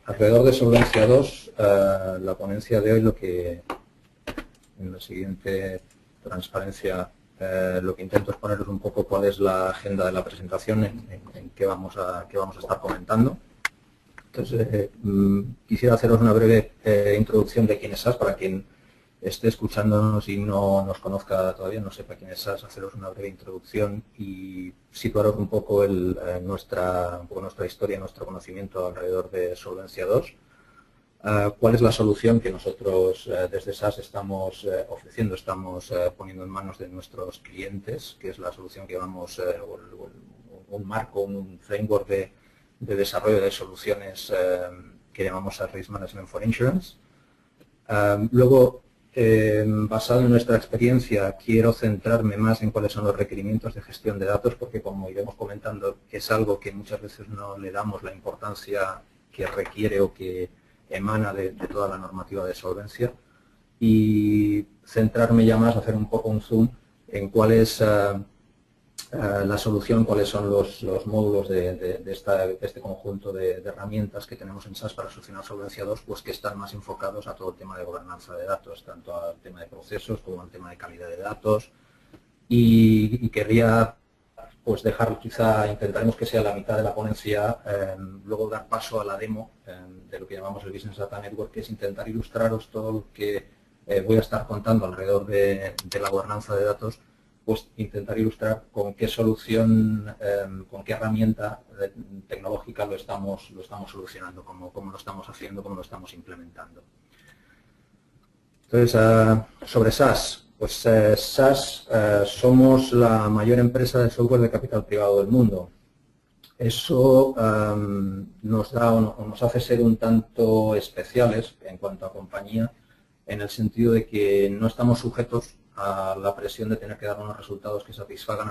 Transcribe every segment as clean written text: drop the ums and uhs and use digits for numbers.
Alrededor de Solvencia II, la ponencia de hoy lo que, en la siguiente transparencia, lo que intento es poneros un poco cuál es la agenda de la presentación, en qué vamos a estar comentando. Entonces, quisiera haceros una breve introducción de quién es SAS, para quien esté escuchándonos y no nos conozca todavía, no sepa quién es SAS, haceros una breve introducción y situaros un poco nuestra historia, nuestro conocimiento alrededor de Solvencia II. ¿Cuál es la solución que nosotros desde SAS estamos ofreciendo, estamos poniendo en manos de nuestros clientes, que es la solución que llamamos un marco, un framework de desarrollo de soluciones que llamamos SAS Risk Management for Insurance? Luego, basado en nuestra experiencia, quiero centrarme más en cuáles son los requerimientos de gestión de datos, porque como iremos comentando, es algo que muchas veces no le damos la importancia que requiere o que emana de toda la normativa de solvencia, y centrarme ya más, hacer un poco un zoom en cuál es la solución, cuáles son los módulos de este conjunto de herramientas que tenemos en SAS para solucionar Solvencia II, pues que están más enfocados a todo el tema de gobernanza de datos, tanto al tema de procesos como al tema de calidad de datos. Y querría pues dejar, quizá intentaremos que sea la mitad de la ponencia, luego dar paso a la demo de lo que llamamos el Business Data Network, que es intentar ilustraros todo lo que voy a estar contando alrededor de la gobernanza de datos, pues intentar ilustrar con qué solución, con qué herramienta tecnológica lo estamos solucionando, cómo lo estamos haciendo, cómo lo estamos implementando. Entonces, sobre SAS, pues SAS somos la mayor empresa de software de capital privado del mundo. Eso nos hace ser un tanto especiales en cuanto a compañía, en el sentido de que no estamos sujetos a la presión de tener que dar unos resultados que satisfagan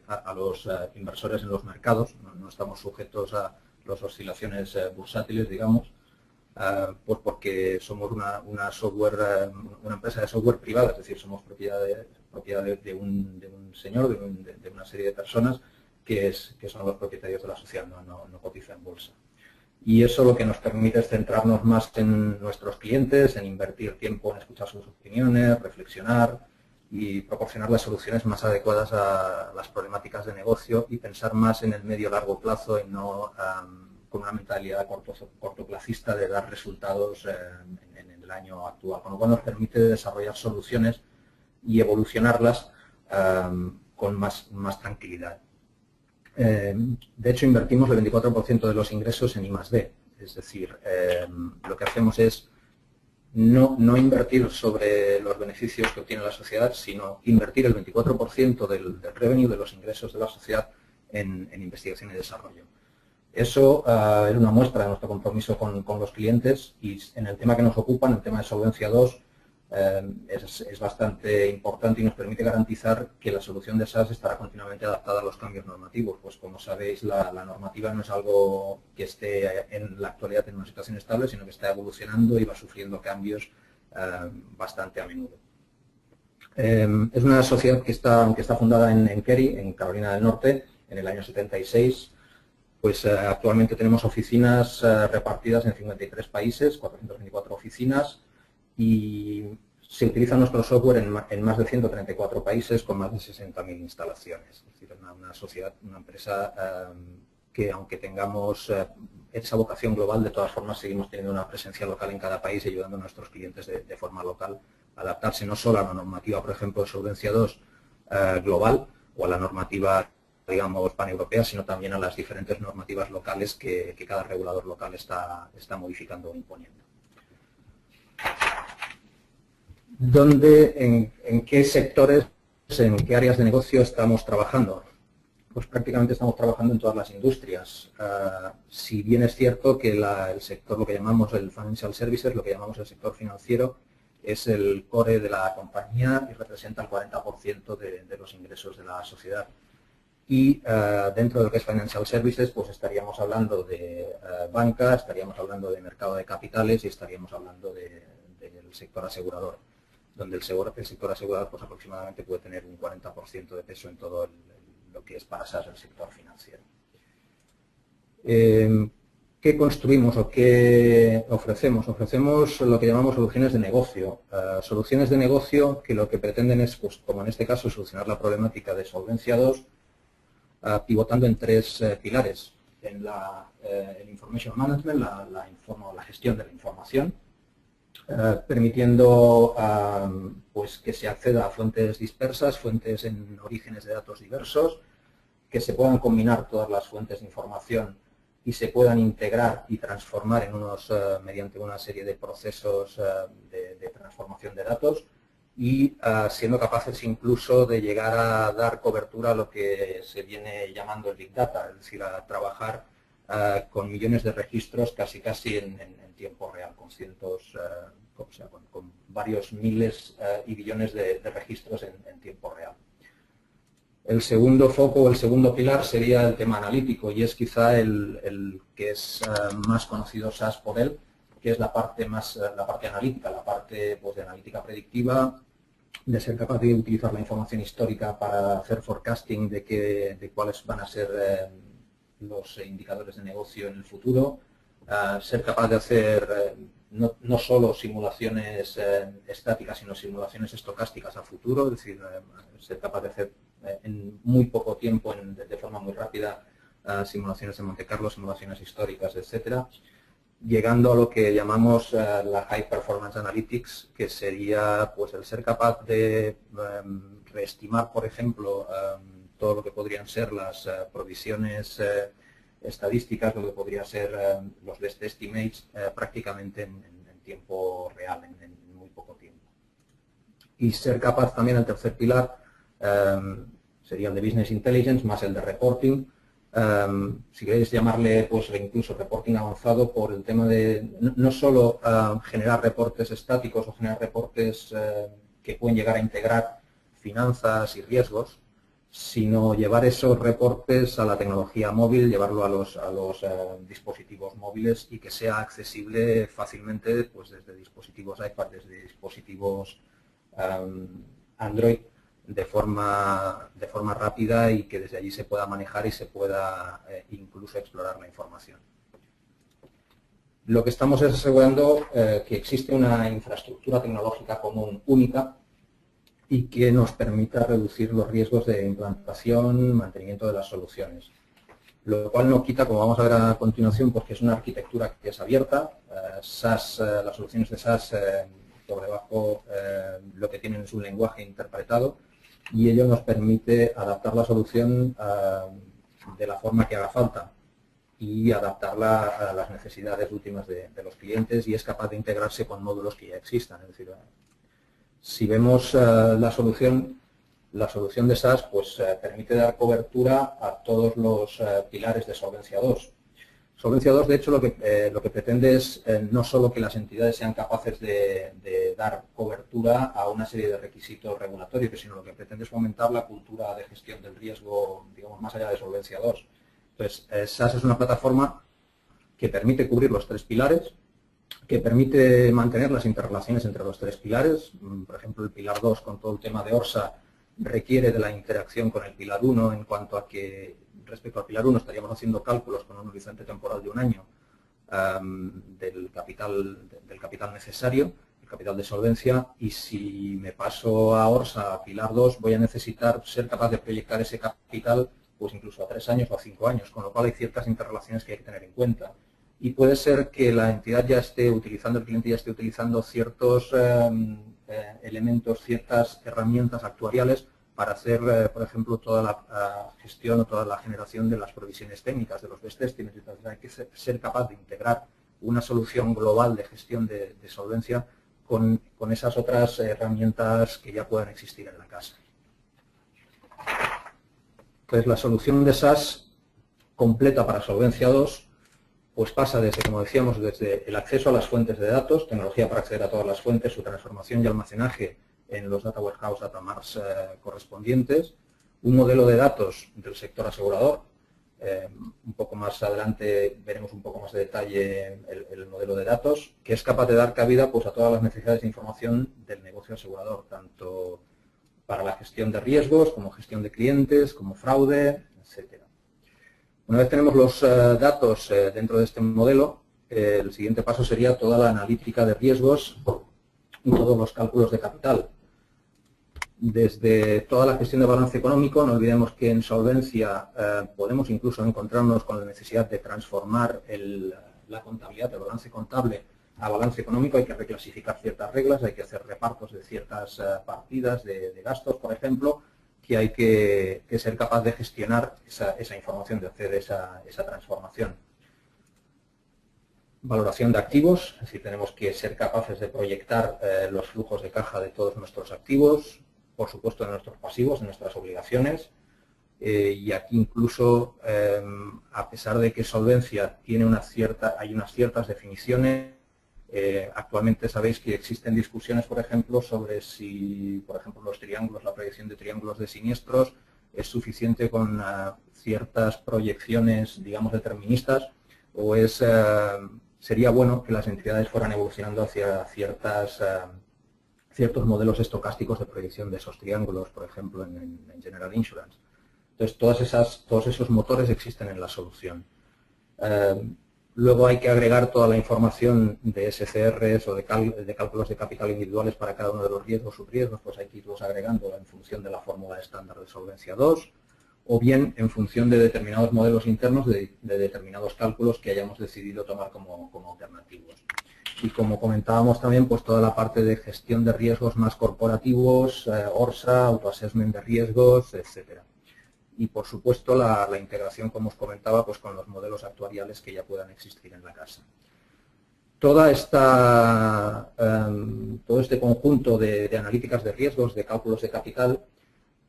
a los inversores en los mercados. No estamos sujetos a las oscilaciones bursátiles, digamos, pues porque somos una empresa de software privada, es decir, somos propiedad de un señor, de una serie de personas que son los propietarios de la sociedad, no cotiza en bolsa. Y eso lo que nos permite es centrarnos más en nuestros clientes, en invertir tiempo en escuchar sus opiniones, reflexionar y proporcionar las soluciones más adecuadas a las problemáticas de negocio, y pensar más en el medio-largo plazo y no con una mentalidad cortoplacista de dar resultados en el año actual, con lo cual nos permite desarrollar soluciones y evolucionarlas con más tranquilidad. De hecho, invertimos el 24% de los ingresos en I+D, es decir, lo que hacemos es no invertir sobre los beneficios que obtiene la sociedad, sino invertir el 24% del revenue, de los ingresos de la sociedad, en investigación y desarrollo. Eso es una muestra de nuestro compromiso con los clientes, y en el tema que nos ocupa, en el tema de Solvencia II, es bastante importante y nos permite garantizar que la solución de SAS estará continuamente adaptada a los cambios normativos. Pues como sabéis, la normativa no es algo que esté en la actualidad en una situación estable, sino que está evolucionando y va sufriendo cambios bastante a menudo. Es una sociedad que está fundada en Cary, en Carolina del Norte, en el año 76. Pues actualmente tenemos oficinas repartidas en 53 países, 424 oficinas, y se utiliza nuestro software en más de 134 países con más de 60.000 instalaciones. Es decir, una empresa que, aunque tengamos esa vocación global, de todas formas seguimos teniendo una presencia local en cada país, ayudando a nuestros clientes de forma local a adaptarse no solo a la normativa, por ejemplo, de Solvencia II global, o a la normativa, digamos, paneuropea, sino también a las diferentes normativas locales que cada regulador local está modificando o imponiendo. ¿En qué sectores, en qué áreas de negocio estamos trabajando? Pues prácticamente estamos trabajando en todas las industrias. Si bien es cierto que el sector, lo que llamamos el financial services, lo que llamamos el sector financiero, es el core de la compañía y representa el 40% de los ingresos de la sociedad. Y dentro de lo que es Financial Services, pues estaríamos hablando de banca, estaríamos hablando de mercado de capitales y estaríamos hablando del sector asegurador, donde el sector asegurador pues aproximadamente puede tener un 40% de peso en todo lo que es para SAS el sector financiero. ¿Qué construimos o qué ofrecemos? Ofrecemos lo que llamamos soluciones de negocio. Soluciones de negocio que lo que pretenden es, pues, como en este caso, solucionar la problemática de Solvencia II, pivotando en tres pilares. En el Information Management, la gestión de la información, permitiendo pues que se acceda a fuentes dispersas, fuentes en orígenes de datos diversos, que se puedan combinar todas las fuentes de información y se puedan integrar y transformar en mediante una serie de procesos de transformación de datos y siendo capaces incluso de llegar a dar cobertura a lo que se viene llamando el Big Data, es decir, a trabajar con millones de registros casi en tiempo real, con cientos, con varios miles y billones de registros en tiempo real. El segundo foco o el segundo pilar sería el tema analítico y es quizá el que es más conocido SAS por él, que es la parte analítica, la parte pues, de analítica predictiva, de ser capaz de utilizar la información histórica para hacer forecasting de cuáles van a ser los indicadores de negocio en el futuro, ser capaz de hacer no solo simulaciones estáticas, sino simulaciones estocásticas a futuro, es decir, ser capaz de hacer en muy poco tiempo, de forma muy rápida, simulaciones de Monte Carlo, simulaciones históricas, etcétera, llegando a lo que llamamos la High Performance Analytics, que sería pues el ser capaz de reestimar, por ejemplo, todo lo que podrían ser las provisiones estadísticas, lo que podría ser los best estimates prácticamente en tiempo real, en muy poco tiempo. Y ser capaz también, el tercer pilar, sería el de Business Intelligence más el de Reporting, si queréis llamarle pues incluso reporting avanzado, por el tema de no solo generar reportes estáticos o generar reportes que pueden llegar a integrar finanzas y riesgos, sino llevar esos reportes a la tecnología móvil, llevarlo a los dispositivos móviles y que sea accesible fácilmente pues desde dispositivos iPad, desde dispositivos Android, de forma rápida y que desde allí se pueda manejar y se pueda incluso explorar la información. Lo que estamos es asegurando que existe una infraestructura tecnológica común única y que nos permita reducir los riesgos de implantación, mantenimiento de las soluciones. Lo cual no quita, como vamos a ver a continuación, pues que es una arquitectura que es abierta. SAS, las soluciones de SAS por debajo lo que tienen es un lenguaje interpretado y ello nos permite adaptar la solución de la forma que haga falta y adaptarla a las necesidades últimas de los clientes y es capaz de integrarse con módulos que ya existan. Es decir, si vemos la solución de SAS pues, permite dar cobertura a todos los pilares de Solvencia II. Solvencia II, de hecho, lo que pretende es no solo que las entidades sean capaces de dar cobertura a una serie de requisitos regulatorios, sino lo que pretende es fomentar la cultura de gestión del riesgo, digamos, más allá de Solvencia II. Entonces, SAS es una plataforma que permite cubrir los tres pilares, que permite mantener las interrelaciones entre los tres pilares. Por ejemplo, el pilar 2, con todo el tema de ORSA, requiere de la interacción con el pilar 1 en cuanto a que respecto al pilar 1 estaríamos haciendo cálculos con un horizonte temporal de un año del capital necesario, el capital de solvencia, y si me paso a ORSA, a pilar 2, voy a necesitar ser capaz de proyectar ese capital pues incluso a 3 años o a 5 años, con lo cual hay ciertas interrelaciones que hay que tener en cuenta. Y puede ser que la entidad ya esté utilizando, el cliente ya esté utilizando ciertos elementos, ciertas herramientas actuariales para hacer, por ejemplo, toda la gestión o toda la generación de las provisiones técnicas, de los best estimates. Entonces, hay que ser capaz de integrar una solución global de gestión de solvencia con esas otras herramientas que ya puedan existir en la casa. Entonces, la solución de SAS completa para Solvencia II pues pasa desde, como decíamos, desde el acceso a las fuentes de datos, tecnología para acceder a todas las fuentes, su transformación y almacenaje en los data warehouse, data marts correspondientes, un modelo de datos del sector asegurador. Un poco más adelante veremos un poco más de detalle el modelo de datos, que es capaz de dar cabida pues, a todas las necesidades de información del negocio asegurador, tanto para la gestión de riesgos, como gestión de clientes, como fraude, etcétera. Una vez tenemos los datos dentro de este modelo, el siguiente paso sería toda la analítica de riesgos y todos los cálculos de capital. Desde toda la gestión de balance económico, no olvidemos que en solvencia podemos incluso encontrarnos con la necesidad de transformar la contabilidad, el balance contable, a balance económico. Hay que reclasificar ciertas reglas, hay que hacer repartos de ciertas partidas de gastos, por ejemplo, que hay que ser capaz de gestionar esa información, de hacer esa transformación. Valoración de activos, es decir, tenemos que ser capaces de proyectar los flujos de caja de todos nuestros activos, por supuesto de nuestros pasivos, de nuestras obligaciones, y aquí incluso, a pesar de que solvencia tiene hay unas ciertas definiciones, actualmente sabéis que existen discusiones, por ejemplo, sobre si, por ejemplo, los triángulos, la proyección de triángulos de siniestros es suficiente con ciertas proyecciones, digamos, deterministas, o sería bueno que las entidades fueran evolucionando hacia ciertos modelos estocásticos de proyección de esos triángulos, por ejemplo, en General Insurance. Entonces, todos esos motores existen en la solución. Luego hay que agregar toda la información de SCRs o de cálculos de capital individuales para cada uno de los riesgos, subriesgos, pues hay que irlos agregando en función de la fórmula estándar de Solvencia II, o bien en función de determinados modelos internos de determinados cálculos que hayamos decidido tomar como alternativos. Y como comentábamos también, pues toda la parte de gestión de riesgos más corporativos, ORSA, autoassessment de riesgos, etcétera. Y por supuesto la integración, como os comentaba, pues con los modelos actuariales que ya puedan existir en la casa. Todo este conjunto de analíticas de riesgos, de cálculos de capital,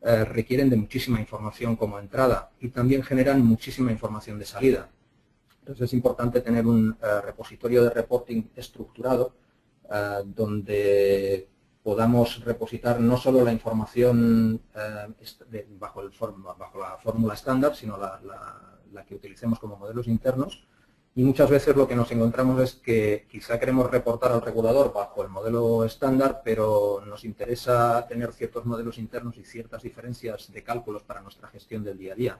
requieren de muchísima información como entrada y también generan muchísima información de salida. Entonces es importante tener un repositorio de reporting estructurado donde podamos repositar no solo la información bajo la fórmula estándar, sino la que utilicemos como modelos internos. Y muchas veces lo que nos encontramos es que quizá queremos reportar al regulador bajo el modelo estándar, pero nos interesa tener ciertos modelos internos y ciertas diferencias de cálculos para nuestra gestión del día a día.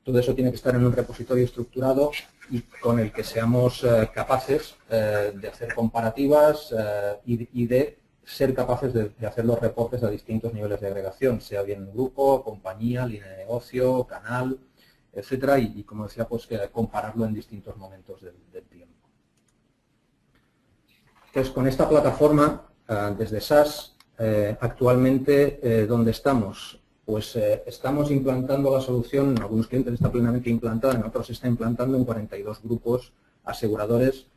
Todo eso tiene que estar en un repositorio estructurado y con el que seamos capaces de hacer comparativas y de ser capaces de hacer los reportes a distintos niveles de agregación, sea bien grupo, compañía, línea de negocio, canal, etcétera, y como decía, pues compararlo en distintos momentos del tiempo. Entonces, con esta plataforma, desde SAS, actualmente, ¿dónde estamos? Pues estamos implantando la solución, en algunos clientes está plenamente implantada, en otros se está implantando en 42 grupos aseguradores.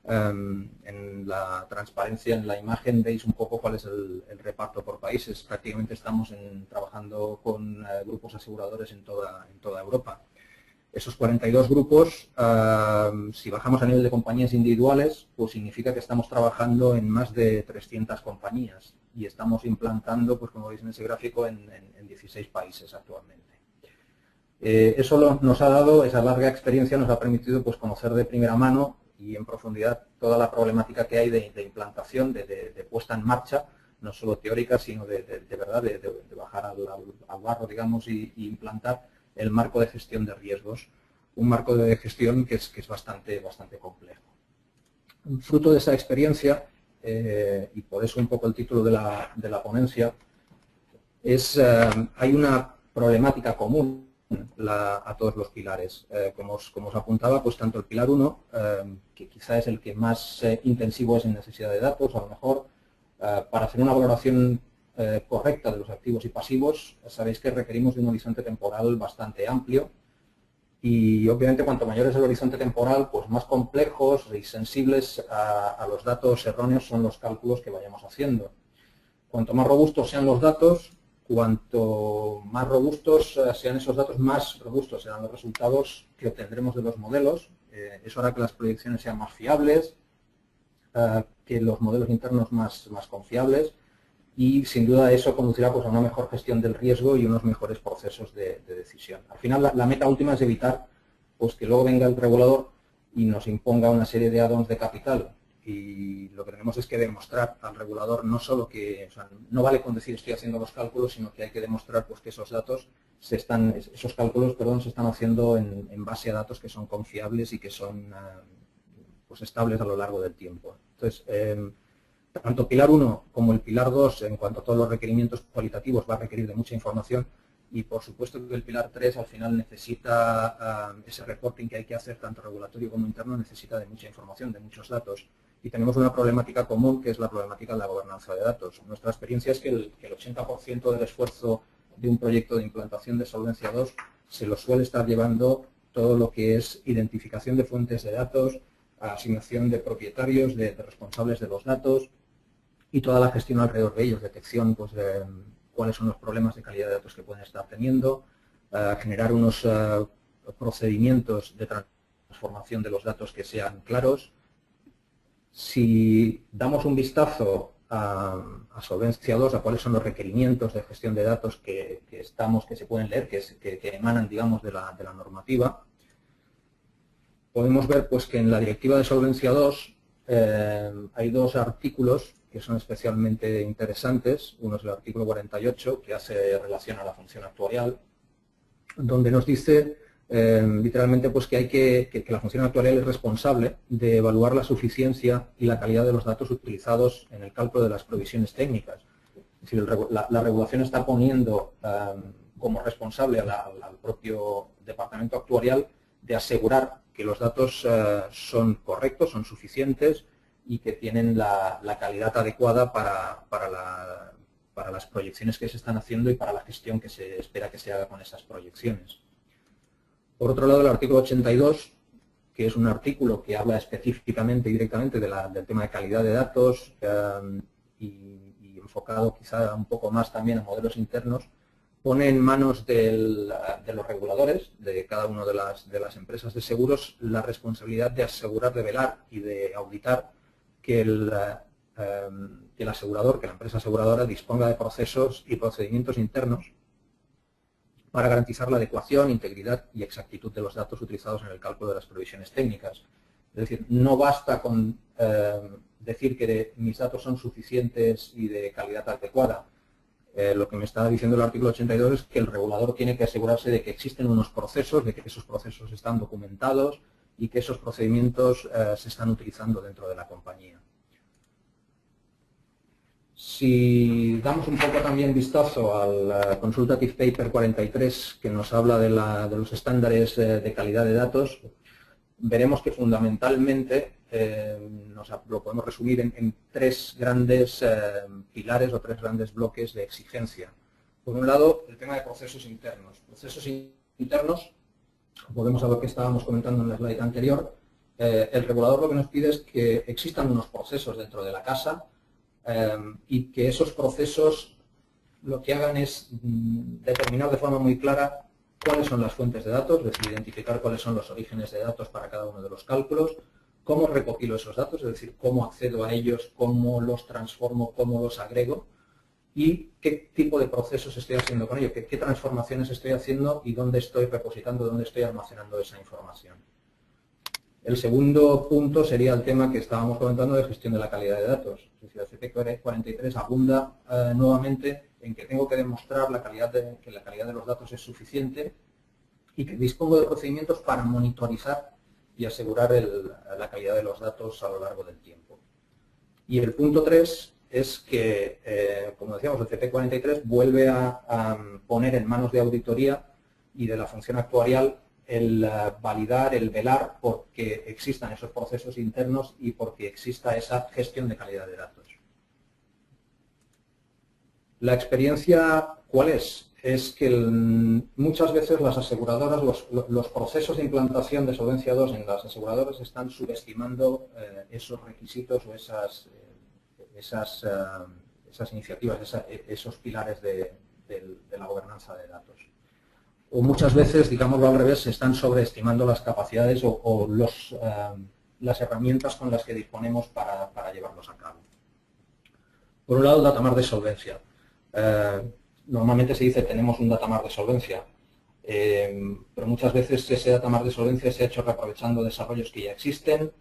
En la transparencia, en la imagen, veis un poco cuál es el reparto por países. Prácticamente estamos trabajando con grupos aseguradores en toda Europa. Esos 42 grupos, si bajamos a nivel de compañías individuales, pues significa que estamos trabajando en más de 300 compañías y estamos implantando, pues como veis en ese gráfico, en 16 países actualmente. Eso nos ha dado, esa larga experiencia nos ha permitido pues conocer de primera mano y en profundidad toda la problemática que hay de implantación, de puesta en marcha, no solo teórica, sino de verdad, de bajar al barro, digamos, y implantar el marco de gestión de riesgos, un marco de gestión que es bastante complejo. Fruto de esa experiencia, y por eso un poco el título de la ponencia, hay una problemática común a todos los pilares. Como os apuntaba, pues tanto el pilar 1, que quizá es el que más intensivo es en necesidad de datos, a lo mejor para hacer una valoración correcta de los activos y pasivos, sabéis que requerimos de un horizonte temporal bastante amplio y obviamente cuanto mayor es el horizonte temporal, pues más complejos y sensibles a los datos erróneos son los cálculos que vayamos haciendo. Cuanto más robustos sean los datos, cuanto más robustos sean esos datos, más robustos serán los resultados que obtendremos de los modelos. Eso hará que las proyecciones sean más fiables, que los modelos internos más confiables y sin duda eso conducirá pues, a una mejor gestión del riesgo y unos mejores procesos de decisión. Al final la meta última es evitar pues, que luego venga el regulador y nos imponga una serie de add-ons de capital y lo que tenemos es que demostrar al regulador no solo que, o sea, no vale con decir estoy haciendo los cálculos, sino que hay que demostrar pues, que esos datos esos cálculos, perdón, se están haciendo en base a datos que son confiables y que son pues estables a lo largo del tiempo. Entonces, tanto Pilar 1 como el Pilar 2, en cuanto a todos los requerimientos cualitativos, va a requerir de mucha información y, por supuesto, que el Pilar 3 al final necesita ese reporting que hay que hacer, tanto regulatorio como interno, necesita de mucha información, de muchos datos. Y tenemos una problemática común, que es la problemática de la gobernanza de datos. Nuestra experiencia es que el 80% del esfuerzo de un proyecto de implantación de Solvencia II se lo suele estar llevando todo lo que es identificación de fuentes de datos, asignación de propietarios, de responsables de los datos y toda la gestión alrededor de ellos, detección pues, de cuáles son los problemas de calidad de datos que pueden estar teniendo, generar unos procedimientos de transformación de los datos que sean claros. Si damos un vistazo a Solvencia II, a cuáles son los requerimientos de gestión de datos que se pueden leer, que emanan, digamos, de la normativa, podemos ver pues, que en la directiva de Solvencia II hay dos artículos que son especialmente interesantes. Uno es el artículo 48, que hace relación a la función actuarial, donde nos dice literalmente pues, que la función actuarial es responsable de evaluar la suficiencia y la calidad de los datos utilizados en el cálculo de las provisiones técnicas. Es decir, la regulación está poniendo como responsable al propio departamento actuarial de asegurar que los datos son correctos, son suficientes y que tienen la calidad adecuada para las proyecciones que se están haciendo y para la gestión que se espera que se haga con esas proyecciones. Por otro lado, el artículo 82, que es un artículo que habla específicamente y directamente del tema de calidad de datos y enfocado quizá un poco más también a modelos internos, pone en manos de los reguladores, de cada una de las empresas de seguros, la responsabilidad de asegurar, de velar y de auditar que el asegurador, que la empresa aseguradora disponga de procesos y procedimientos internos para garantizar la adecuación, integridad y exactitud de los datos utilizados en el cálculo de las previsiones técnicas. Es decir, no basta con decir que mis datos son suficientes y de calidad adecuada. Lo que me está diciendo el artículo 82 es que el regulador tiene que asegurarse de que existen unos procesos, de que esos procesos están documentados y que esos procedimientos se están utilizando dentro de la compañía. Si damos un poco también vistazo al Consultative Paper 43, que nos habla de los estándares de calidad de datos, veremos que fundamentalmente lo podemos resumir en tres grandes pilares o tres grandes bloques de exigencia. Por un lado, el tema de procesos internos. Procesos internos, volvemos a lo que estábamos comentando en la slide anterior, el regulador lo que nos pide es que existan unos procesos dentro de la casa y que esos procesos lo que hagan es determinar de forma muy clara cuáles son las fuentes de datos, es decir, identificar cuáles son los orígenes de datos para cada uno de los cálculos, cómo recopilo esos datos, es decir, cómo accedo a ellos, cómo los transformo, cómo los agrego y qué tipo de procesos estoy haciendo con ello, qué transformaciones estoy haciendo y dónde estoy repositando, dónde estoy almacenando esa información. El segundo punto sería el tema que estábamos comentando de gestión de la calidad de datos. Es decir, el CP43 abunda nuevamente en que tengo que demostrar que la calidad de los datos es suficiente y que dispongo de procedimientos para monitorizar y asegurar la calidad de los datos a lo largo del tiempo. Y el punto 3 es que, como decíamos, el CP43 vuelve a poner en manos de auditoría y de la función actuarial el validar, el velar porque existan esos procesos internos y porque exista esa gestión de calidad de datos. La experiencia, ¿cuál es? Es que muchas veces las aseguradoras, los procesos de implantación de Solvencia II en las aseguradoras están subestimando esos requisitos o esas iniciativas, esos pilares de la gobernanza de datos. O muchas veces, digámoslo al revés, se están sobreestimando las capacidades o las herramientas con las que disponemos para llevarlos a cabo. Por un lado, el datamar de solvencia. Normalmente se dice tenemos un datamar de solvencia, pero muchas veces ese datamar de solvencia se ha hecho reaprovechando desarrollos que ya existen,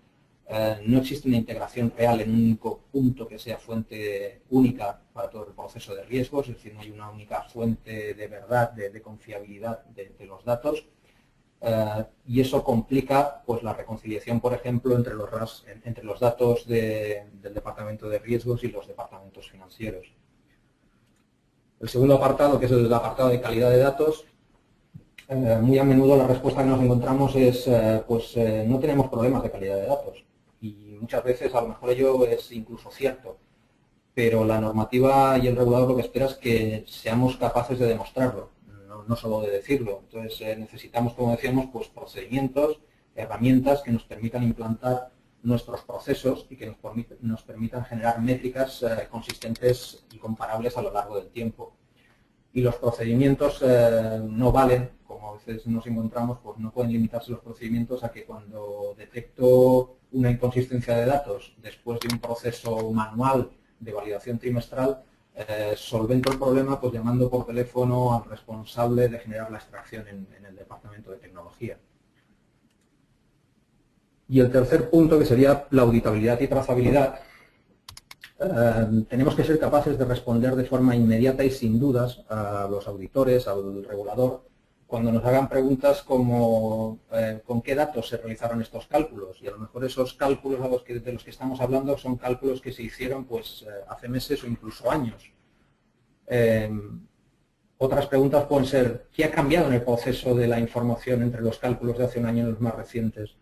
no existe una integración real en un único punto que sea fuente única para todo el proceso de riesgos, es decir, no hay una única fuente de verdad, de confiabilidad de los datos, y eso complica pues, la reconciliación, por ejemplo, entre los datos del departamento de riesgos y los departamentos financieros. El segundo apartado, que es el apartado de calidad de datos, muy a menudo la respuesta que nos encontramos es no tenemos problemas de calidad de datos. Y muchas veces a lo mejor ello es incluso cierto, pero la normativa y el regulador lo que espera es que seamos capaces de demostrarlo, no solo de decirlo. Entonces necesitamos, como decíamos, pues procedimientos, herramientas que nos permitan implantar nuestros procesos y que nos permitan generar métricas consistentes y comparables a lo largo del tiempo. Y los procedimientos no valen, como a veces nos encontramos, pues no pueden limitarse los procedimientos a que cuando detecto una inconsistencia de datos después de un proceso manual de validación trimestral, solvento el problema pues llamando por teléfono al responsable de generar la extracción en el departamento de tecnología. Y el tercer punto, que sería la auditabilidad y trazabilidad, tenemos que ser capaces de responder de forma inmediata y sin dudas a los auditores, al regulador, cuando nos hagan preguntas como ¿con qué datos se realizaron estos cálculos? Y a lo mejor esos cálculos de los que estamos hablando son cálculos que se hicieron pues, hace meses o incluso años. Otras preguntas pueden ser ¿qué ha cambiado en el proceso de la información entre los cálculos de hace un año y los más recientes?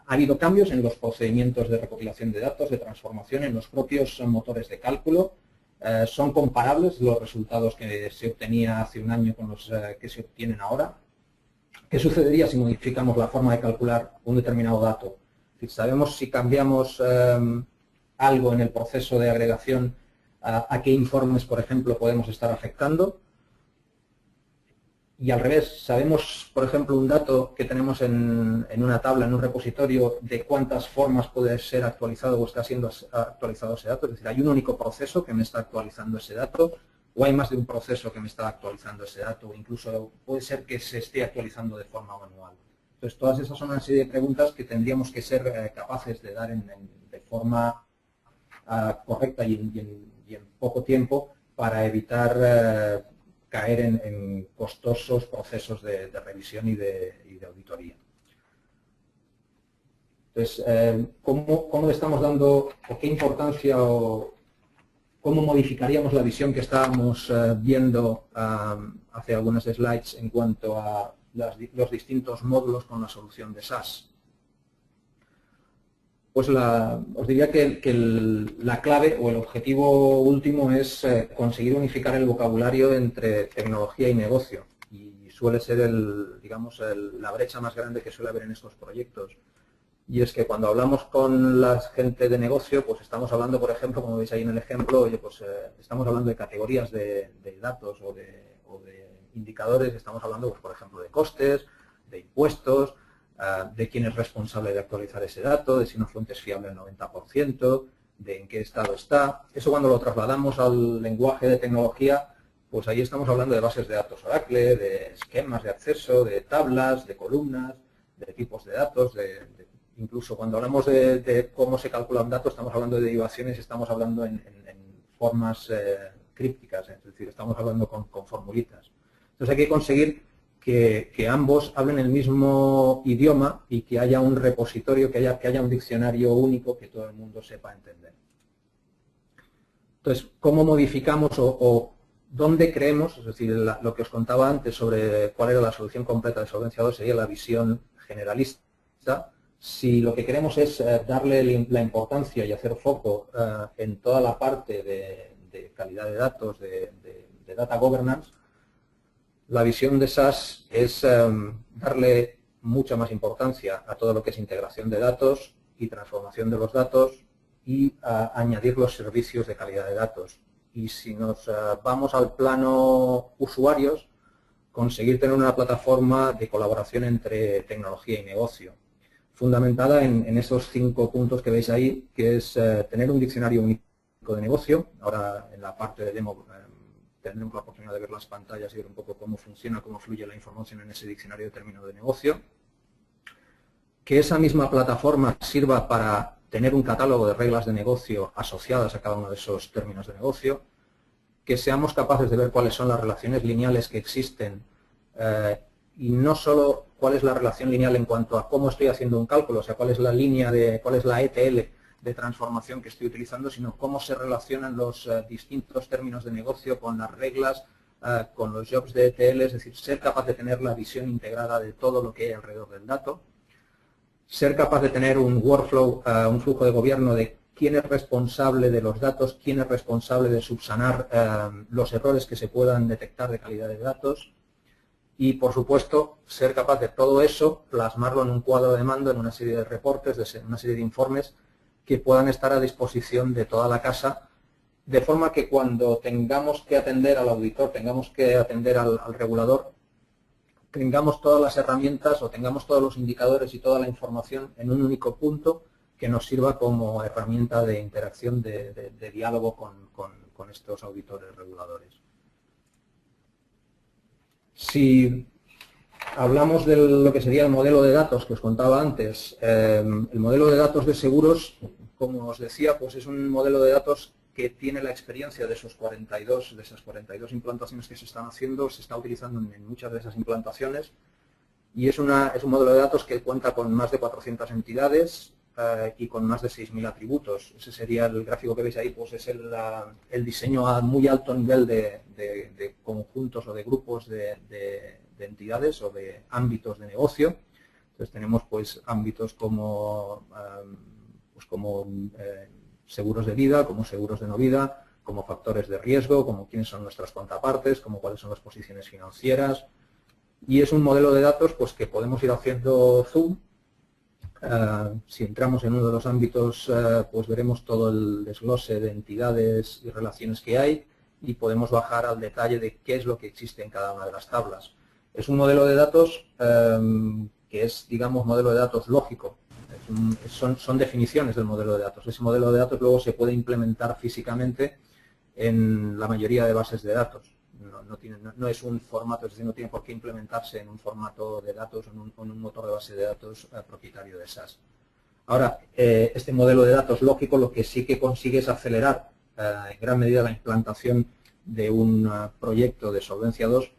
¿Ha habido cambios en los procedimientos de recopilación de datos, de transformación, en los propios motores de cálculo? ¿Son comparables los resultados que se obtenía hace un año con los que se obtienen ahora? ¿Qué sucedería si modificamos la forma de calcular un determinado dato? Es decir, ¿sabemos si cambiamos algo en el proceso de agregación, a qué informes, por ejemplo, podemos estar afectando? Y al revés, sabemos, por ejemplo, un dato que tenemos en una tabla, en un repositorio, de cuántas formas puede ser actualizado o está siendo actualizado ese dato. Es decir, ¿hay un único proceso que me está actualizando ese dato? ¿O hay más de un proceso que me está actualizando ese dato? O incluso puede ser que se esté actualizando de forma manual. Entonces, todas esas son una serie de preguntas que tendríamos que ser capaces de dar de forma correcta y en poco tiempo para evitar caer en costosos procesos de revisión y de auditoría. Entonces, ¿cómo le estamos dando o qué importancia o cómo modificaríamos la visión que estábamos viendo hace algunas slides en cuanto a los distintos módulos con la solución de SAS? Pues os diría que la clave o el objetivo último es conseguir unificar el vocabulario entre tecnología y negocio. Y suele ser la brecha más grande que suele haber en estos proyectos. Y es que cuando hablamos con la gente de negocio, pues estamos hablando, por ejemplo, como veis ahí en el ejemplo, oye, pues estamos hablando de categorías de datos o de indicadores, estamos hablando, pues, por ejemplo, de costes, de impuestos, de quién es responsable de actualizar ese dato, de si una fuente es fiable al 90%, de en qué estado está. Eso cuando lo trasladamos al lenguaje de tecnología, pues ahí estamos hablando de bases de datos Oracle, de esquemas de acceso, de tablas, de columnas, de tipos de datos, incluso cuando hablamos de cómo se calcula un dato, estamos hablando de derivaciones, estamos hablando en formas crípticas, es decir, estamos hablando con formulitas. Entonces hay que conseguir que ambos hablen el mismo idioma y que haya un repositorio, que haya un diccionario único que todo el mundo sepa entender. Entonces, ¿cómo modificamos o dónde creemos? Es decir, lo que os contaba antes sobre cuál era la solución completa de Solvencia II sería la visión generalista. Si lo que queremos es darle la importancia y hacer foco en toda la parte de calidad de datos, de data governance, la visión de SAS es darle mucha más importancia a todo lo que es integración de datos y transformación de los datos y añadir los servicios de calidad de datos. Y si nos vamos al plano usuarios, conseguir tener una plataforma de colaboración entre tecnología y negocio, fundamentada en esos 5 puntos que veis ahí, que es tener un diccionario único de negocio. Ahora en la parte de demo tendremos la oportunidad de ver las pantallas y ver un poco cómo funciona, cómo fluye la información en ese diccionario de término de negocio. que esa misma plataforma sirva para tener un catálogo de reglas de negocio asociadas a cada uno de esos términos de negocio, que seamos capaces de ver cuáles son las relaciones lineales que existen y no solo cuál es la relación lineal en cuanto a cómo estoy haciendo un cálculo, o sea, cuál es la línea cuál es la ETL de transformación que estoy utilizando, sino cómo se relacionan los distintos términos de negocio con las reglas, con los jobs de ETL, es decir, ser capaz de tener la visión integrada de todo lo que hay alrededor del dato, ser capaz de tener un workflow, un flujo de gobierno de quién es responsable de los datos, quién es responsable de subsanar los errores que se puedan detectar de calidad de datos y, por supuesto, ser capaz de todo eso, plasmarlo en un cuadro de mando, en una serie de reportes, en una serie de informes que puedan estar a disposición de toda la casa, de forma que cuando tengamos que atender al auditor, tengamos que atender al regulador, tengamos todas las herramientas o tengamos todos los indicadores y toda la información en un único punto que nos sirva como herramienta de interacción, de diálogo con estos auditores reguladores. Si hablamos de lo que sería el modelo de datos que os contaba antes, el modelo de datos de seguros, como os decía, pues es un modelo de datos que tiene la experiencia de esas 42 implantaciones que se están haciendo, se está utilizando en muchas de esas implantaciones y es un modelo de datos que cuenta con más de 400 entidades y con más de 6.000 atributos. Ese sería el gráfico que veis ahí, pues es el diseño a muy alto nivel de conjuntos o de grupos de entidades o de ámbitos de negocio. Entonces tenemos pues ámbitos como seguros de vida, como seguros de no vida, como factores de riesgo, como quiénes son nuestras contrapartes, como cuáles son las posiciones financieras. Y es un modelo de datos pues que podemos ir haciendo zoom. Si entramos en uno de los ámbitos, pues veremos todo el desglose de entidades y relaciones que hay y podemos bajar al detalle de qué es lo que existe en cada una de las tablas. Es un modelo de datos que es, digamos, modelo de datos lógico. Son definiciones del modelo de datos. Ese modelo de datos luego se puede implementar físicamente en la mayoría de bases de datos. No es un formato, es decir, no tiene por qué implementarse en un formato de datos o en un motor de base de datos propietario de SAS. Ahora, este modelo de datos lógico lo que sí que consigue es acelerar en gran medida la implantación de un proyecto de Solvencia II,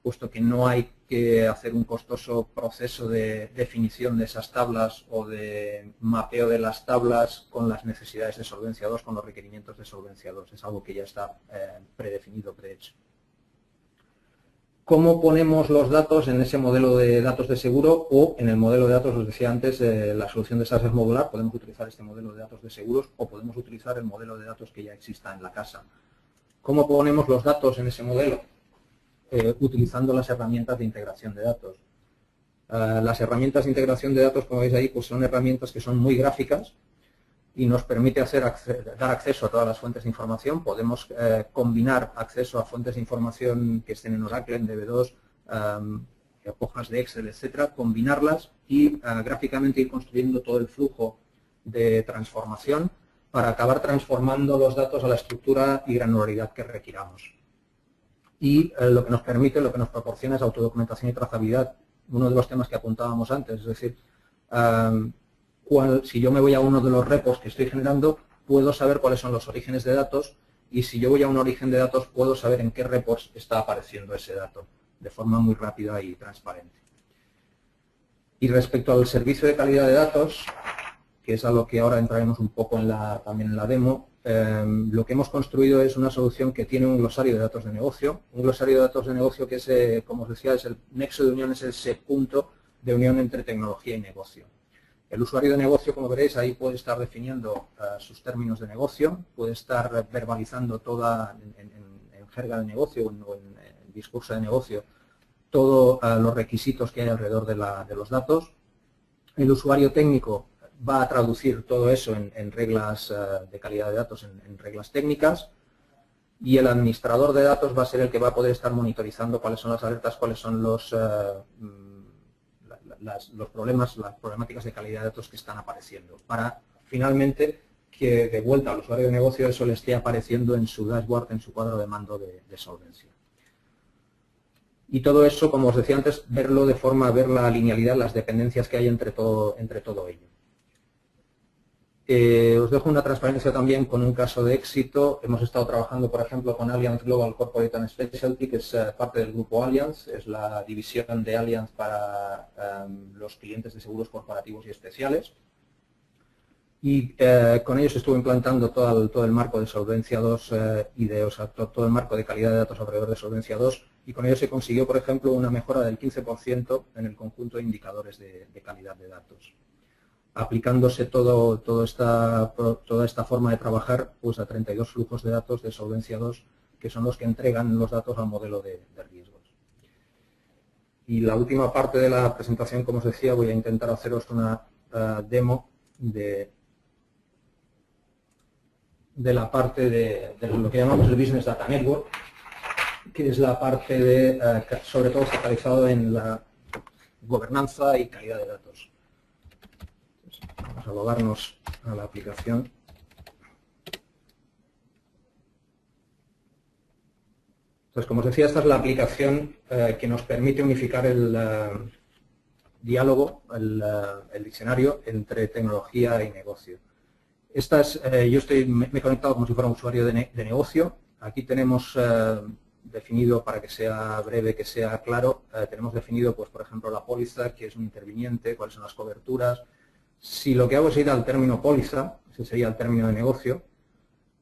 puesto que no hay que hacer un costoso proceso de definición de esas tablas o de mapeo de las tablas con las necesidades de Solvencia II, con los requerimientos de Solvencia II. Es algo que ya está predefinido, prehecho. ¿Cómo ponemos los datos en ese modelo de datos de seguro o en el modelo de datos, os decía antes, la solución de SAS es modular? Podemos utilizar este modelo de datos de seguros o podemos utilizar el modelo de datos que ya exista en la casa. ¿Cómo ponemos los datos en ese modelo? Utilizando las herramientas de integración de datos. Las herramientas de integración de datos, como veis ahí, pues son herramientas que son muy gráficas y nos permite dar acceso a todas las fuentes de información. Podemos combinar acceso a fuentes de información que estén en Oracle, en DB2, hojas de Excel, etcétera, combinarlas y gráficamente ir construyendo todo el flujo de transformación para acabar transformando los datos a la estructura y granularidad que requiramos. Y lo que nos permite, lo que nos proporciona es autodocumentación y trazabilidad. Uno de los temas que apuntábamos antes, es decir, si yo me voy a uno de los repos que estoy generando, puedo saber cuáles son los orígenes de datos y si yo voy a un origen de datos, puedo saber en qué repos está apareciendo ese dato de forma muy rápida y transparente. Y respecto al servicio de calidad de datos, que es a lo que ahora entraremos un poco también en la demo, lo que hemos construido es una solución que tiene un glosario de datos de negocio. Un glosario de datos de negocio que es, como os decía, es el nexo de unión, es ese punto de unión entre tecnología y negocio. El usuario de negocio, como veréis, ahí puede estar definiendo sus términos de negocio, puede estar verbalizando toda, en jerga de negocio o en discurso de negocio, todos los requisitos que hay alrededor de los datos. El usuario técnico va a traducir todo eso en reglas de calidad de datos, en reglas técnicas, y el administrador de datos va a ser el que va a poder estar monitorizando cuáles son las alertas, cuáles son los problemas, las problemáticas de calidad de datos que están apareciendo, para finalmente que de vuelta al usuario de negocio eso le esté apareciendo en su dashboard, en su cuadro de mando de solvencia. Y todo eso, como os decía antes, ver la linealidad, las dependencias que hay entre todo ello. Os dejo una transparencia también con un caso de éxito. Hemos estado trabajando, por ejemplo, con Allianz Global Corporate and Specialty, que es parte del grupo Allianz, es la división de Allianz para los clientes de seguros corporativos y especiales. Y con ellos estuve implantando todo el marco de Solvencia II todo el marco de calidad de datos alrededor de Solvencia II, y con ellos se consiguió, por ejemplo, una mejora del 15% en el conjunto de indicadores de calidad de datos. Aplicándose toda esta forma de trabajar pues a 32 flujos de datos de Solvencia II, que son los que entregan los datos al modelo de riesgos. Y la última parte de la presentación, como os decía, voy a intentar haceros una demo de la parte de lo que llamamos el Business Data Network, que es la parte sobre todo focalizado en la gobernanza y calidad de datos. Vamos a logarnos a la aplicación. Entonces, como os decía, esta es la aplicación que nos permite unificar el diálogo, el diccionario entre tecnología y negocio. Yo me he conectado como si fuera un usuario de negocio. Aquí tenemos definido, para que sea breve, que sea claro, tenemos definido, pues, por ejemplo, la póliza, que es un interviniente, cuáles son las coberturas. Si lo que hago es ir al término póliza, ese sería el término de negocio,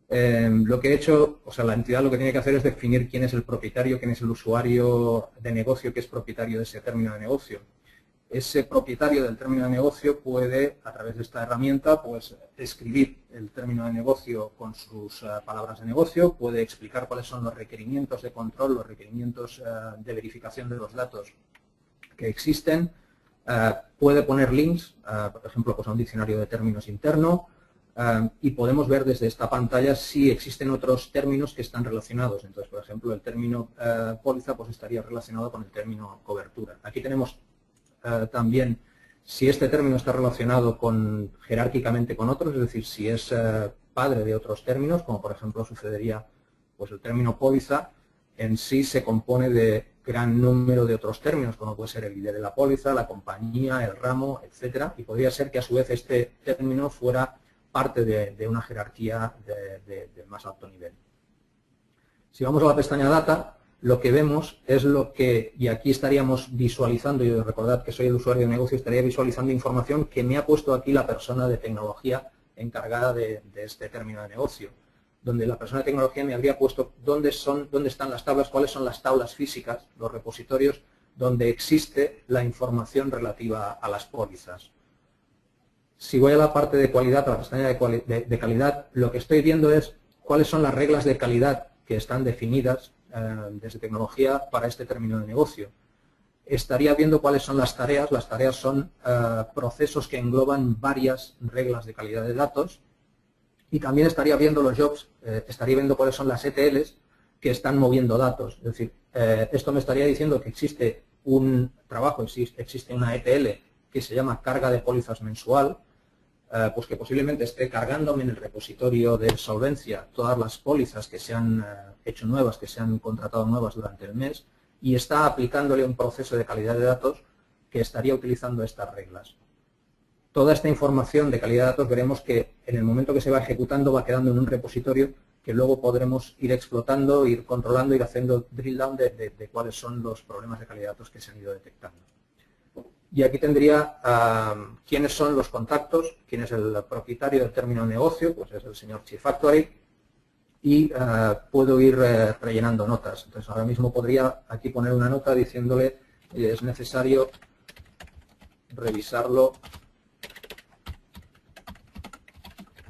lo que he hecho, o sea, la entidad lo que tiene que hacer es definir quién es el propietario, quién es el usuario de negocio que es propietario de ese término de negocio. Ese propietario del término de negocio puede, a través de esta herramienta, pues escribir el término de negocio con sus palabras de negocio, puede explicar cuáles son los requerimientos de control, los requerimientos de verificación de los datos que existen, puede poner links, por ejemplo, pues a un diccionario de términos interno, y podemos ver desde esta pantalla si existen otros términos que están relacionados. Entonces, por ejemplo, el término póliza pues estaría relacionado con el término cobertura. Aquí tenemos también si este término está relacionado jerárquicamente con otros, es decir, si es padre de otros términos, como por ejemplo sucedería, pues el término póliza en sí se compone de gran número de otros términos, como puede ser el líder de la póliza, la compañía, el ramo, etcétera, y podría ser que a su vez este término fuera parte de una jerarquía de más alto nivel. Si vamos a la pestaña Data, lo que vemos es y aquí estaríamos visualizando, y recordad que soy el usuario de negocio, estaría visualizando información que me ha puesto aquí la persona de tecnología encargada de este término de negocio, donde la persona de tecnología me habría puesto dónde están las tablas, cuáles son las tablas físicas, los repositorios, donde existe la información relativa a las pólizas. Si voy a la parte de calidad, a la pestaña de calidad, lo que estoy viendo es cuáles son las reglas de calidad que están definidas desde tecnología para este término de negocio. Estaría viendo cuáles son las tareas. Las tareas son procesos que engloban varias reglas de calidad de datos. Y también estaría viendo los jobs, estaría viendo cuáles son las ETLs que están moviendo datos. Es decir, esto me estaría diciendo que existe un trabajo, existe una ETL que se llama carga de pólizas mensual, pues que posiblemente esté cargándome en el repositorio de solvencia todas las pólizas que se han hecho nuevas, que se han contratado nuevas durante el mes, y está aplicándole un proceso de calidad de datos que estaría utilizando estas reglas. Toda esta información de calidad de datos veremos que en el momento que se va ejecutando va quedando en un repositorio que luego podremos ir explotando, ir controlando, ir haciendo drill down de cuáles son los problemas de calidad de datos que se han ido detectando. Y aquí tendría quiénes son los contactos, quién es el propietario del término de negocio, pues es el señor Chief Actuary, y puedo ir rellenando notas. Entonces ahora mismo podría aquí poner una nota diciéndole es necesario revisarlo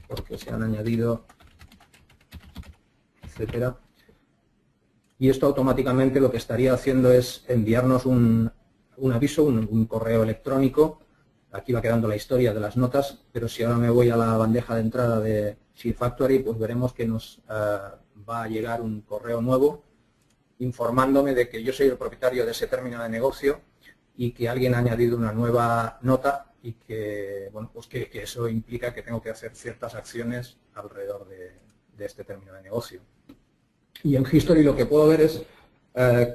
porque se han añadido, etcétera. Y esto automáticamente lo que estaría haciendo es enviarnos un aviso, un correo electrónico. Aquí va quedando la historia de las notas, pero si ahora me voy a la bandeja de entrada de Chief Actuary, pues veremos que nos va a llegar un correo nuevo informándome de que yo soy el propietario de ese término de negocio y que alguien ha añadido una nueva nota y que, bueno, pues que eso implica que tengo que hacer ciertas acciones alrededor de este término de negocio. Y en History lo que puedo ver es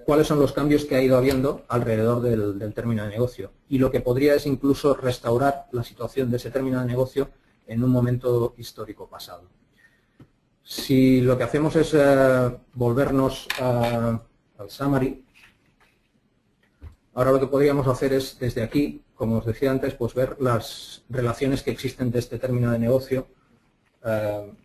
cuáles son los cambios que ha ido habiendo alrededor del término de negocio. Y lo que podría es incluso restaurar la situación de ese término de negocio en un momento histórico pasado. Si lo que hacemos es volvernos al summary, ahora lo que podríamos hacer es, desde aquí, como os decía antes, pues ver las relaciones que existen de este término de negocio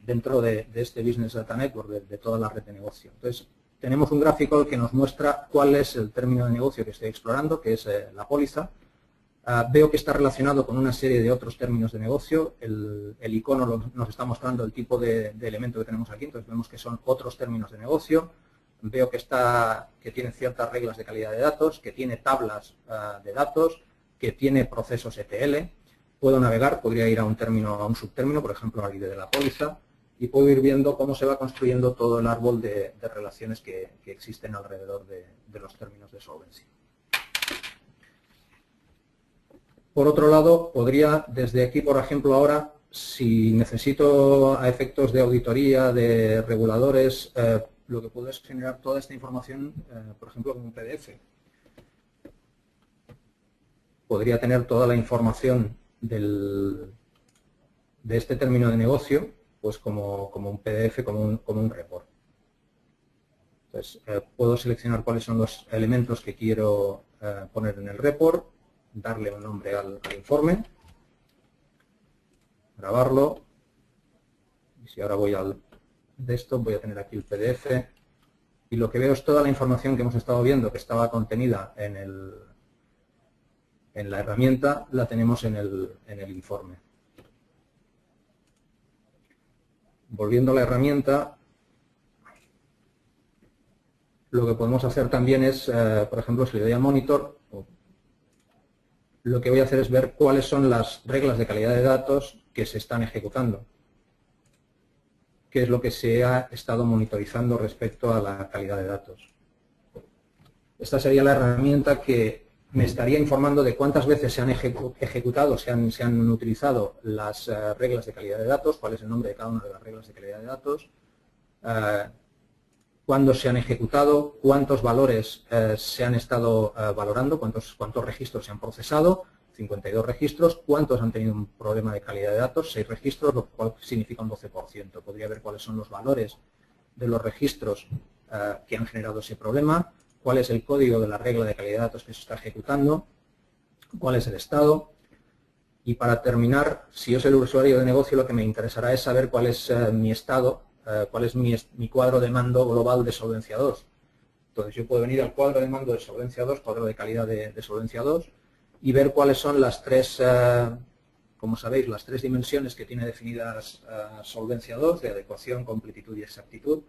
dentro de este Business Data Network, de toda la red de negocio. Entonces, tenemos un gráfico que nos muestra cuál es el término de negocio que estoy explorando, que es la póliza. Veo que está relacionado con una serie de otros términos de negocio. El icono nos está mostrando el tipo de elemento que tenemos aquí, entonces vemos que son otros términos de negocio. Veo que tiene ciertas reglas de calidad de datos, que tiene tablas de datos, que tiene procesos ETL. Puedo navegar, podría ir a un término, a un subtérmino, por ejemplo, al ID de la póliza, y puedo ir viendo cómo se va construyendo todo el árbol de relaciones que existen alrededor de los términos de solvencia. Por otro lado, podría, desde aquí, por ejemplo, ahora, si necesito a efectos de auditoría, de reguladores, lo que puedo es generar toda esta información, por ejemplo, como un PDF. Podría tener toda la información de este término de negocio, pues como un PDF, como un report. Entonces, puedo seleccionar cuáles son los elementos que quiero poner en el report, darle un nombre al informe, grabarlo, y si ahora voy al desktop voy a tener aquí el PDF, y lo que veo es toda la información que hemos estado viendo, que estaba contenida en la herramienta, la tenemos en el informe. Volviendo a la herramienta, lo que podemos hacer también es, por ejemplo, si le doy a Monitor, lo que voy a hacer es ver cuáles son las reglas de calidad de datos que se están ejecutando. Qué es lo que se ha estado monitorizando respecto a la calidad de datos. Esta sería la herramienta que me estaría informando de cuántas veces se han ejecutado, se han utilizado las reglas de calidad de datos, cuál es el nombre de cada una de las reglas de calidad de datos, cuándo se han ejecutado, cuántos valores se han estado valorando, cuántos registros se han procesado, 52 registros, cuántos han tenido un problema de calidad de datos, 6 registros, lo cual significa un 12%. Podría ver cuáles son los valores de los registros que han generado ese problema, cuál es el código de la regla de calidad de datos que se está ejecutando, cuál es el estado. Y para terminar, si yo soy el usuario de negocio, lo que me interesará es saber cuál es mi estado, cuál es mi cuadro de mando global de Solvencia 2. Entonces yo puedo venir al cuadro de mando de Solvencia 2, cuadro de calidad de Solvencia 2, y ver cuáles son las tres, como sabéis, las tres dimensiones que tiene definidas Solvencia 2, de adecuación, completitud y exactitud.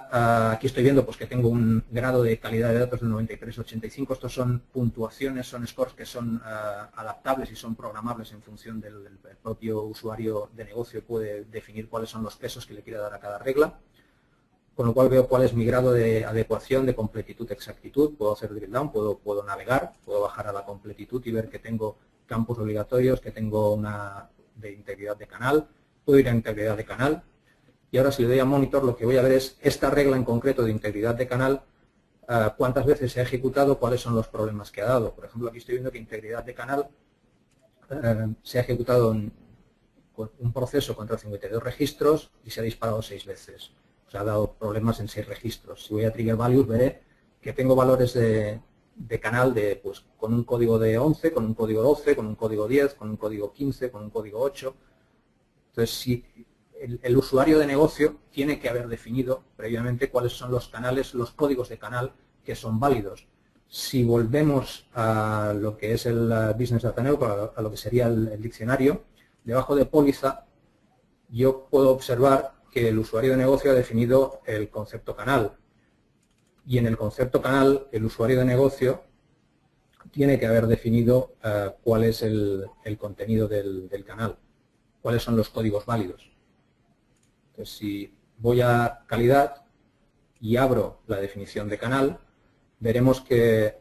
Aquí estoy viendo pues, que tengo un grado de calidad de datos del 93-85. Estos son puntuaciones, son scores que son adaptables y son programables en función del propio usuario de negocio. Puede definir cuáles son los pesos que le quiere dar a cada regla. Con lo cual veo cuál es mi grado de adecuación, de completitud, exactitud. Puedo hacer drill down, puedo navegar, puedo bajar a la completitud y ver que tengo campos obligatorios, que tengo una de integridad de canal. Puedo ir a integridad de canal. Y ahora si le doy a Monitor, lo que voy a ver es esta regla en concreto de integridad de canal, cuántas veces se ha ejecutado, cuáles son los problemas que ha dado. Por ejemplo, aquí estoy viendo que integridad de canal se ha ejecutado un proceso contra 52 registros y se ha disparado 6 veces. O sea, ha dado problemas en 6 registros. Si voy a Trigger Values, veré que tengo valores de canal pues, con un código de 11, con un código 12, con un código 10, con un código 15, con un código 8. Entonces, si el usuario de negocio tiene que haber definido previamente cuáles son los canales, los códigos de canal que son válidos. Si volvemos a lo que es el Business Data Network, a lo que sería el diccionario, debajo de póliza yo puedo observar que el usuario de negocio ha definido el concepto canal. Y en el concepto canal, el usuario de negocio tiene que haber definido cuál es el contenido del canal, cuáles son los códigos válidos. Entonces, si voy a calidad y abro la definición de canal, veremos que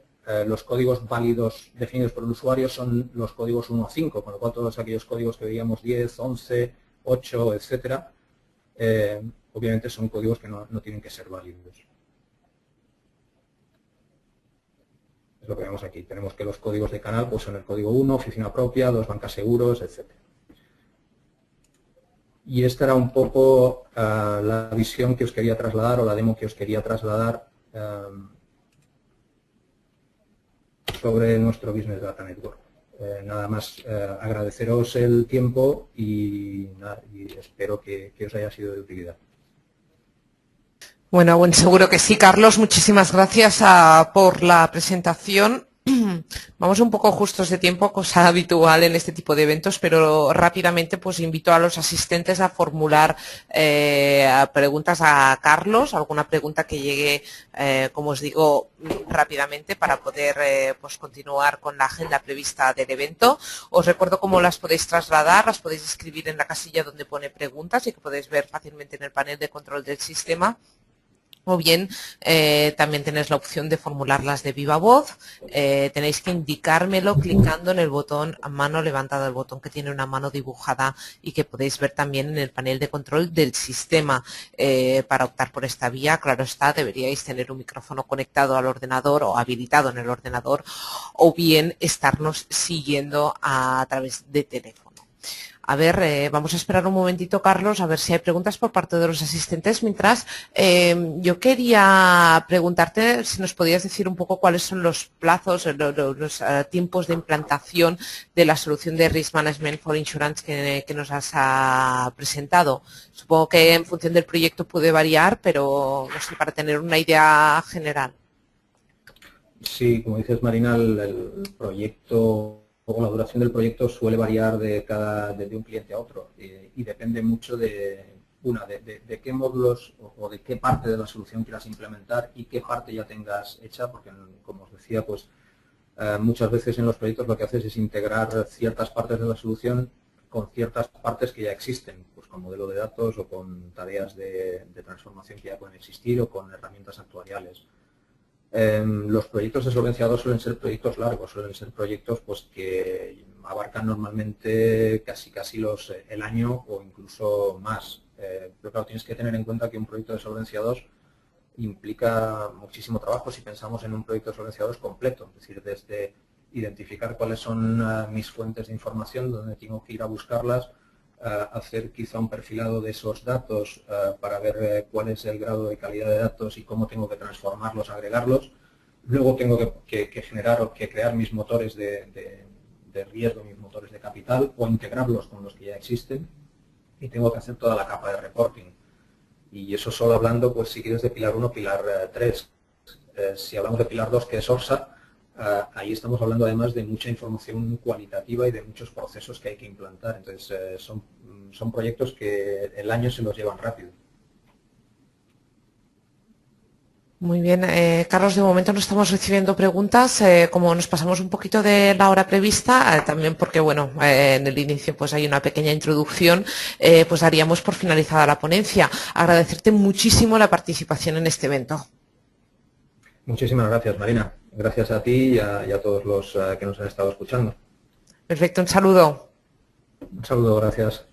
los códigos válidos definidos por el usuario son los códigos 1 a 5, con lo cual todos aquellos códigos que veíamos 10, 11, 8, etcétera, obviamente son códigos que no tienen que ser válidos. Es lo que vemos aquí. Tenemos que los códigos de canal pues son el código 1, oficina propia, 2 bancas seguros, etc. Y esta era un poco la visión que os quería trasladar o la demo que os quería trasladar sobre nuestro Business Data Network. Nada más agradeceros el tiempo y espero que os haya sido de utilidad. Bueno, seguro que sí, Carlos. Muchísimas gracias por la presentación. Vamos un poco justos de tiempo, cosa habitual en este tipo de eventos, pero rápidamente pues invito a los asistentes a formular preguntas a Carlos, alguna pregunta que llegue, como os digo, rápidamente para poder pues continuar con la agenda prevista del evento. Os recuerdo cómo las podéis trasladar, las podéis escribir en la casilla donde pone preguntas y que podéis ver fácilmente en el panel de control del sistema. O bien también tenéis la opción de formularlas de viva voz. Tenéis que indicármelo clicando en el botón a mano levantada, el botón que tiene una mano dibujada y que podéis ver también en el panel de control del sistema. Para optar por esta vía, claro está, deberíais tener un micrófono conectado al ordenador o habilitado en el ordenador, o bien estarnos siguiendo a través de teléfono. A ver, vamos a esperar un momentito, Carlos, a ver si hay preguntas por parte de los asistentes. Mientras, yo quería preguntarte si nos podías decir un poco cuáles son los plazos, los tiempos de implantación de la solución de Risk Management for Insurance que nos has presentado. Supongo que en función del proyecto puede variar, pero no sé, para tener una idea general. Sí, como dices, Marina, el proyecto o la duración del proyecto suele variar de un cliente a otro y depende mucho de qué módulos o de qué parte de la solución quieras implementar y qué parte ya tengas hecha, porque como os decía, pues muchas veces en los proyectos lo que haces es integrar ciertas partes de la solución con ciertas partes que ya existen, pues con modelo de datos o con tareas de transformación que ya pueden existir o con herramientas actuariales. Los proyectos de Solvencia II suelen ser proyectos largos, suelen ser proyectos pues que abarcan normalmente casi el año o incluso más. Pero claro, tienes que tener en cuenta que un proyecto de Solvencia II implica muchísimo trabajo si pensamos en un proyecto de Solvencia II completo, es decir, desde identificar cuáles son mis fuentes de información, dónde tengo que ir a buscarlas, hacer quizá un perfilado de esos datos para ver cuál es el grado de calidad de datos y cómo tengo que transformarlos, agregarlos. Luego tengo que generar o que crear mis motores de riesgo, mis motores de capital o integrarlos con los que ya existen y tengo que hacer toda la capa de reporting. Y eso solo hablando, pues si quieres de pilar 1, pilar 3. Si hablamos de pilar 2, que es ORSA, ahí estamos hablando además de mucha información cualitativa y de muchos procesos que hay que implantar. Entonces, son proyectos que el año se los llevan rápido. Muy bien, Carlos, de momento no estamos recibiendo preguntas, como nos pasamos un poquito de la hora prevista, también porque, bueno, en el inicio pues hay una pequeña introducción, pues daríamos por finalizada la ponencia. Agradecerte muchísimo la participación en este evento. Muchísimas gracias, Marina. Gracias a ti y a todos los que nos han estado escuchando. Perfecto, un saludo. Un saludo, gracias.